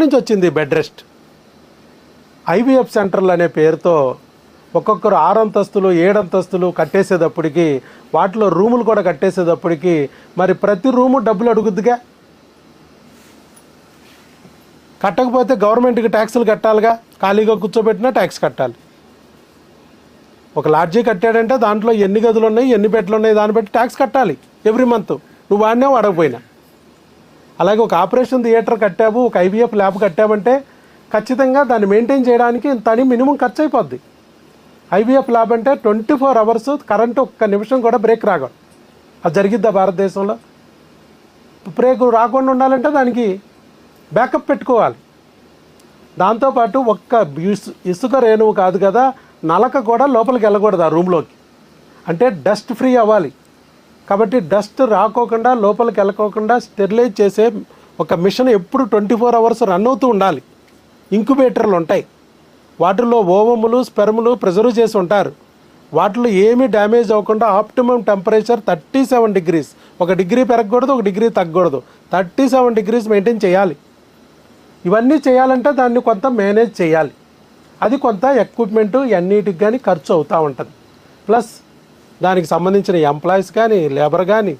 నుంచి వచ్చింది bed rest. IVF సెంటర్లు అనే పేరుతో ఒక్కొక్కరు 6 అంతస్తులు 7 అంతస్తులు కట్టేసేటప్పటికి, వాటిలో రూములు కూడా కట్టేసేటప్పటికి మరి ప్రతి రూము డబ్బులు అడుగుద్దిగా. కట్టకపోతే గవర్నమెంట్కి ట్యాక్సులు కట్టాలిగా, ఖాళీగా కూర్చోబెట్టినా ట్యాక్స్ కట్టాలి. ఒక లాడ్జీ కట్టాడంటే దాంట్లో ఎన్ని గదులు ఉన్నాయి, ఎన్ని బెడ్లు ఉన్నాయి, దాన్ని బట్టి ట్యాక్స్ కట్టాలి ఎవ్రీ మంత్, నువ్వు వాడినా వాడకపోయినా. అలాగే ఒక ఆపరేషన్ థియేటర్ కట్టావు, ఒక ఐవీఎఫ్ ల్యాబ్ కట్టావంటే ఖచ్చితంగా దాన్ని మెయింటైన్ చేయడానికి తని మినిమం ఖర్చు అయిపోద్ది. ఐవీఎఫ్ ల్యాబ్ అంటే 24 అవర్స్ కరెంటు ఒక్క నిమిషం కూడా బ్రేక్ రాకూడదు. అది జరిగిద్దా భారతదేశంలో? బ్రేక్ రాకుండా ఉండాలంటే దానికి బ్యాకప్ పెట్టుకోవాలి. దాంతోపాటు ఒక్క ఇసుక రేణువు కాదు కదా, నలక కూడా లోపలికి వెళ్ళకూడదు ఆ రూమ్లోకి. అంటే డస్ట్ ఫ్రీ అవ్వాలి. కాబట్టి డస్ట్ రాకోకుండా లోపలికి వెళ్ళకోకుండా స్టెరిలైజ్ చేసే ఒక మిషన్ ఎప్పుడు 24 అవర్స్ రన్ అవుతూ ఉండాలి. ఇంక్యుబేటర్లు ఉంటాయి, వాటిల్లో ఓవములు స్పెర్ములు ప్రిజర్వ్ చేసి ఉంటారు. వాటిలో ఏమీ డ్యామేజ్ అవ్వకుండా optimum temperature 37 degrees, 1 degree పెరగకూడదు, 1 degree తగ్గకూడదు, 37 degrees maintain చేయాలి. ఇవన్నీ చేయాలంటే దాన్ని కొంత మేనేజ్ చేయాలి. అది కొంత ఎక్విప్మెంటు అన్నిటికి కానీ ఖర్చు అవుతూ ఉంటుంది. ప్లస్ దానికి సంబంధించిన ఎంప్లాయీస్ కానీ, లేబర్ కానీ,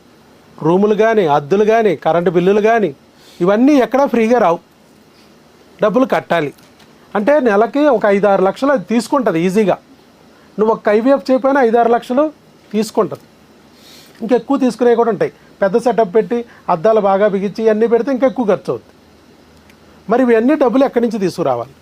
రూములు కానీ, అద్దెలు కానీ, కరెంటు బిల్లులు కానీ, ఇవన్నీ ఎక్కడా ఫ్రీగా రావు, డబ్బులు కట్టాలి. అంటే నెలకి ఒక 5-6 లక్షలు అది తీసుకుంటుంది ఈజీగా. నువ్వు ఒక ఐవీఎఫ్ చేయకపోయినా 5-6 లక్షలు తీసుకుంటుంది. ఇంకెక్కువ తీసుకునేవి కూడా ఉంటాయి. పెద్ద సెటప్ పెట్టి అద్దాలు బాగా బిగించి ఇవన్నీ పెడితే ఇంకెక్కువ ఖర్చు అవుతుంది. మరి ఇవన్నీ డబ్బులు ఎక్కడి నుంచి తీసుకురావాలి?